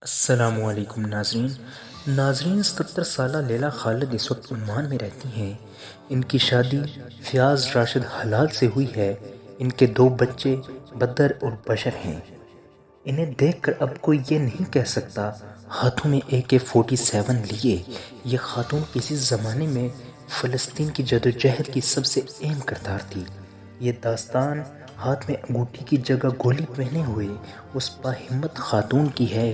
السلام علیکم ناظرین 70 سالہ لیلا خالد اس وقت عمان میں رہتی ہیں۔ ان کی شادی فیاض راشد حلال سے ہوئی ہے۔ ان کے 2 بچے بدر اور بشر ہیں۔ انہیں دیکھ کر اب کوئی یہ نہیں کہہ سکتا ہاتھوں میں AK-47 لیے یہ خاتون کسی زمانے میں فلسطین کی جدوجہد کی سب سے اہم کردار تھی۔ یہ داستان ہاتھ میں انگوٹھی کی جگہ گولی پہنے ہوئے اس باہمت خاتون کی ہے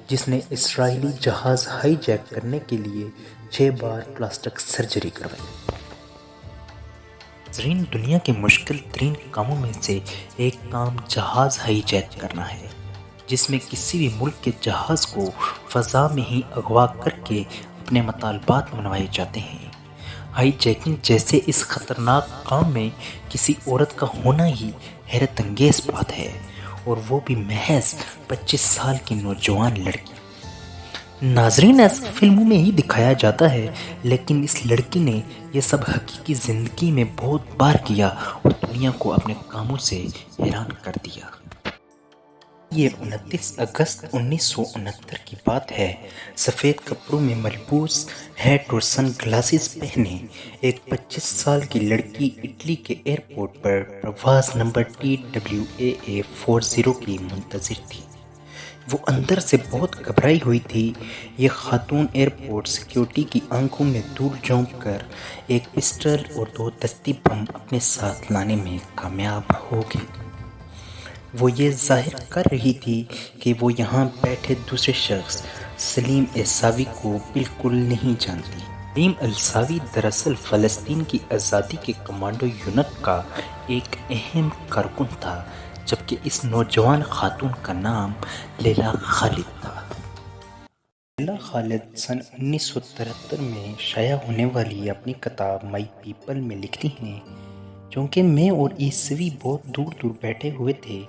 جس نے اسرائیلی جہاز ہائی جیک کرنے کے لیے 6 بار پلاسٹک سرجری کروائی۔ دنیا کے مشکل ترین کاموں میں سے ایک کام جہاز ہائی جیک کرنا ہے، جس میں کسی بھی ملک کے جہاز کو فضا میں ہی اغوا کر کے اپنے مطالبات منوائے جاتے ہیں۔ ہائی جیکنگ جیسے اس خطرناک کام میں کسی عورت کا ہونا ہی حیرت انگیز بات ہے، اور وہ بھی محض 25 سال کی نوجوان لڑکی۔ ناظرین، ایسا فلموں میں ہی دکھایا جاتا ہے، لیکن اس لڑکی نے یہ سب حقیقی زندگی میں بہت بار کیا اور دنیا کو اپنے کاموں سے حیران کر دیا۔ یہ 29 اگست 1969 کی بات ہے۔ سفید کپڑوں میں ملبوس، ہیٹ اور سن گلاسز پہنے ایک 25 سال کی لڑکی اٹلی کے ایئرپورٹ پر پرواز نمبر TWAA 40 کی منتظر تھی۔ وہ اندر سے بہت گھبرائی ہوئی تھی۔ یہ خاتون ایئرپورٹ سیکیورٹی کی آنکھوں میں دھول جھونک کر ایک پسٹل اور 2 دستی بم اپنے ساتھ لانے میں کامیاب ہو گئی۔ وہ یہ ظاہر کر رہی تھی کہ وہ یہاں بیٹھے دوسرے شخص سلیم الساوی کو بالکل نہیں جانتی۔ سلیم الساوی دراصل فلسطین کی آزادی کے کمانڈو یونٹ کا ایک اہم کارکن تھا، جبکہ اس نوجوان خاتون کا نام لیلا خالد تھا۔ لیلا خالد سن 1973 میں شائع ہونے والی اپنی کتاب مائی پیپل میں لکھتی ہیں، چونکہ میں اور عیسوی بہت دور دور بیٹھے ہوئے تھے،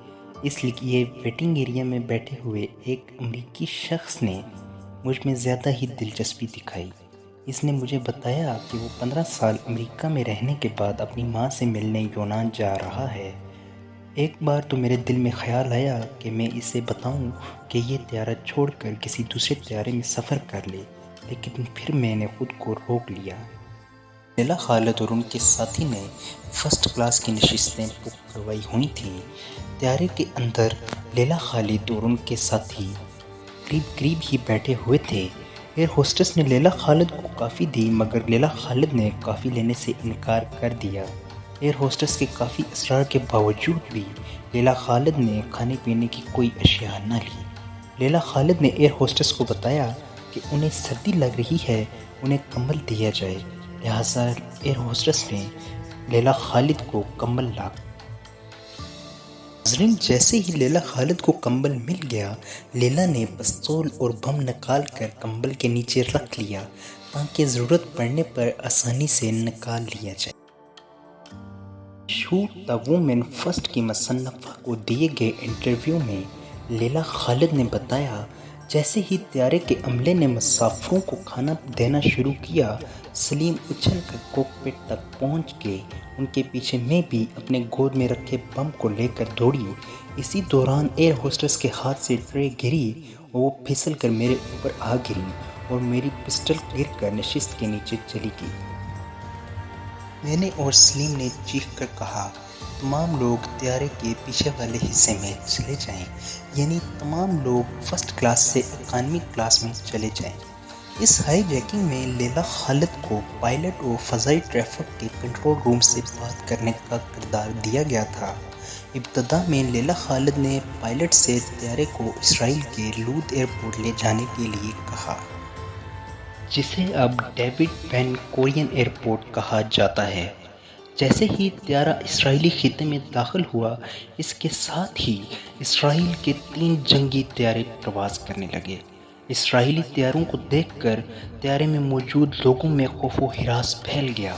اس لیے ویٹنگ ایریا میں بیٹھے ہوئے ایک امریکی شخص نے مجھ میں زیادہ ہی دلچسپی دکھائی۔ اس نے مجھے بتایا کہ وہ 15 سال امریکہ میں رہنے کے بعد اپنی ماں سے ملنے یونان جا رہا ہے۔ ایک بار تو میرے دل میں خیال آیا کہ میں اسے بتاؤں کہ یہ طیارہ چھوڑ کر کسی دوسرے طیارے میں سفر کر لے، لیکن پھر میں نے خود کو روک لیا۔ لیلا خالد اور ان کے ساتھی نے فرسٹ کلاس کی نشستیں بک کروائی ہوئی تھیں۔ طیارے کے اندر لیلا خالد اور ان کے ساتھی قریب ہی بیٹھے ہوئے تھے۔ ایئر ہوسٹس نے لیلا خالد کو کافی دی، مگر لیلا خالد نے کافی لینے سے انکار کر دیا۔ ایئر ہوسٹس کے کافی اصرار کے باوجود بھی لیلا خالد نے کھانے پینے کی کوئی اشیاء نہ لی۔ لیلا خالد نے ایئر ہوسٹس کو بتایا کہ انہیں سردی لگ رہی ہے، انہیں کمبل دیا جائے، لہٰذا ایئر ہوسٹس نے لیلا خالد کو کمبل لا کر۔ ناظرین، جیسے ہی لیلا خالد کو کمبل مل گیا، لیلا نے پستول اور بم نکال کر کمبل کے نیچے رکھ لیا تاکہ ضرورت پڑنے پر آسانی سے نکال لیا جائے۔ مشہور دی وومن فرسٹ کی مصنفہ کو دیے گئے انٹرویو میں لیلا خالد نے بتایا، جیسے ہی طیارے کے عملے نے مسافروں کو کھانا دینا شروع کیا، سلیم اچھل کر کوکپٹ تک پہنچ کے ان کے پیچھے میں بھی اپنے گود میں رکھے بم کو لے کر دوڑی۔ اسی دوران ایئر ہوسٹس کے ہاتھ سے ٹرے گری اور وہ پھسل کر میرے اوپر آ گری اور میری پسٹل گر کر نشست کے نیچے چلی گئی۔ میں نے اور سلیم نے چیخ کر کہا، تمام لوگ طیارے کے پیچھے والے حصے میں چلے جائیں، یعنی تمام لوگ فرسٹ کلاس سے اکانومی کلاس میں چلے جائیں۔ اس ہائی جیکنگ میں لیلا خالد کو پائلٹ اور فضائی ٹریفک کے کنٹرول روم سے بات کرنے کا کردار دیا گیا تھا۔ ابتدا میں لیلا خالد نے پائلٹ سے طیارے کو اسرائیل کے لود ایئرپورٹ لے جانے کے لیے کہا، جسے اب ڈیوڈ بین گورین ایئرپورٹ کہا جاتا ہے۔ جیسے ہی طیارہ اسرائیلی خطے میں داخل ہوا، اس کے ساتھ ہی اسرائیل کے 3 جنگی طیارے پرواز کرنے لگے۔ اسرائیلی طیاروں کو دیکھ کر طیارے میں موجود لوگوں میں خوف و ہراس پھیل گیا۔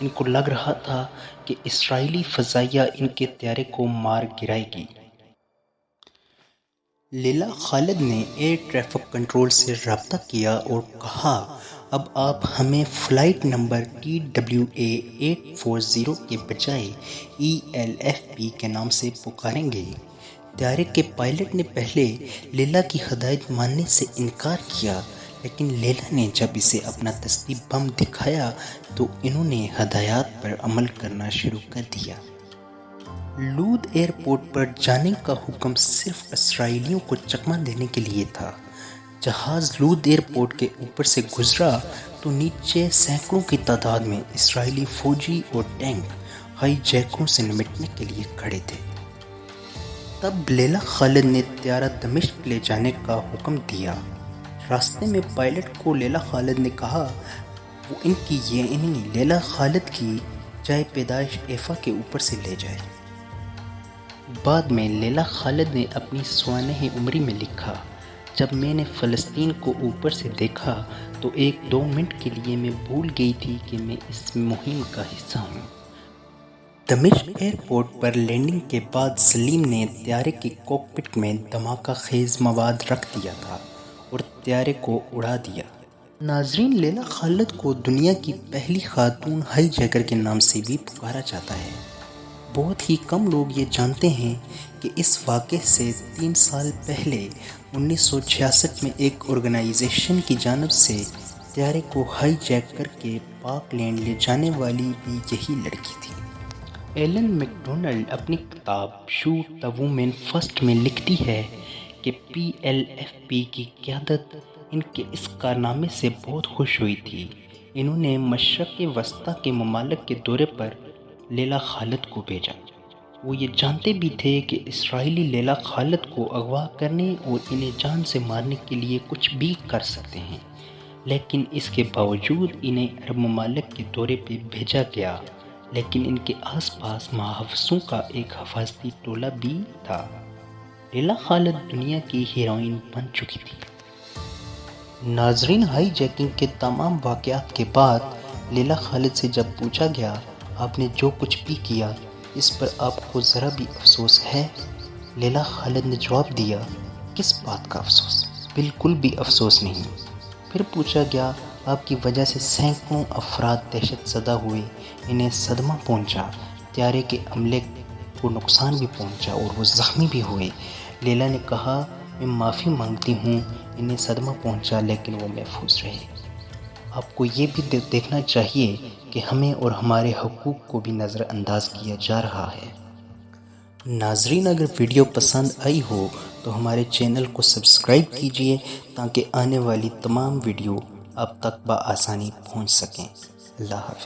ان کو لگ رہا تھا کہ اسرائیلی فضائیہ ان کے طیارے کو مار گرائے گی۔ لیلا خالد نے ایئر ٹریفک کنٹرول سے رابطہ کیا اور کہا، اب آپ ہمیں فلائٹ نمبر TWA 840 کے بجائے ELFP کے نام سے پکاریں گے۔ طیارے کے پائلٹ نے پہلے لیلا کی ہدایت ماننے سے انکار کیا، لیکن لیلا نے جب اسے اپنا دستی بم دکھایا تو انہوں نے ہدایات پر عمل کرنا شروع کر دیا۔ لود ایئرپورٹ پر جانے کا حکم صرف اسرائیلیوں کو چکمہ دینے کے لیے تھا۔ جہاز لود ایئرپورٹ کے اوپر سے گزرا تو نیچے سینکڑوں کی تعداد میں اسرائیلی فوجی اور ٹینک ہائی جیکروں سے نمٹنے کے لیے کھڑے تھے۔ تب لیلا خالد نے طیارہ دمشق لے جانے کا حکم دیا۔ راستے میں پائلٹ کو لیلا خالد نے کہا وہ ان کی یعنی لیلا خالد کی جائے پیدائش ایفا کے اوپر سے لے جائے۔ بعد میں لیلا خالد نے اپنی سوانح عمری میں لکھا، جب میں نے فلسطین کو اوپر سے دیکھا تو 1-2 منٹ کے لیے میں بھول گئی تھی کہ میں اس مہم کا حصہ ہوں۔ دمشق ایئرپورٹ پر لینڈنگ کے بعد سلیم نے طیارے کی کاکپٹ میں دھماکہ خیز مواد رکھ دیا تھا اور طیارے کو اڑا دیا۔ ناظرین، لیلا خالد کو دنیا کی پہلی خاتون ہائی جیکر کے نام سے بھی پکارا جاتا ہے۔ بہت ہی کم لوگ یہ جانتے ہیں کہ اس واقعے سے 3 سال پہلے 1966 میں ایک آرگنائزیشن کی جانب سے طیارے کو ہائی جیک کر کے پاک لینڈ لے جانے والی بھی یہی لڑکی تھی۔ ایلن میکڈونلڈ اپنی کتاب شوٹ دی وومن فرسٹ میں لکھتی ہے کہ PLFP کی قیادت ان کے اس کارنامے سے بہت خوش ہوئی تھی۔ انہوں نے مشرق وسطیٰ کے ممالک کے دورے پر لیلا خالد کو بھیجا۔ وہ یہ جانتے بھی تھے کہ اسرائیلی لیلا خالد کو اغوا کرنے اور انہیں جان سے مارنے کے لیے کچھ بھی کر سکتے ہیں، لیکن اس کے باوجود انہیں عرب ممالک کے دورے پہ بھیجا گیا، لیکن ان کے آس پاس محافظوں کا ایک حفاظتی ٹولہ بھی تھا۔ لیلا خالد دنیا کی ہیروئن بن چکی تھی۔ ناظرین، ہائی جیکنگ کے تمام واقعات کے بعد لیلا خالد سے جب پوچھا گیا آپ نے جو کچھ بھی کیا اس پر آپ کو ذرا بھی افسوس ہے؟ لیلا خالد نے جواب دیا، کس بات کا افسوس؟ بالکل بھی افسوس نہیں۔ پھر پوچھا گیا آپ کی وجہ سے سینکڑوں افراد دہشت زدہ ہوئے، انہیں صدمہ پہنچا، طیارے کے عملے کو نقصان بھی پہنچا اور وہ زخمی بھی ہوئے۔ لیلا نے کہا میں معافی مانگتی ہوں، انہیں صدمہ پہنچا لیکن وہ محفوظ رہے۔ آپ کو یہ بھی دیکھنا چاہیے کہ ہمیں اور ہمارے حقوق کو بھی نظر انداز کیا جا رہا ہے۔ ناظرین، اگر ویڈیو پسند آئی ہو تو ہمارے چینل کو سبسکرائب کیجیے تاکہ آنے والی تمام ویڈیو آپ تک بآسانی پہنچ سکیں۔ اللہ حافظ۔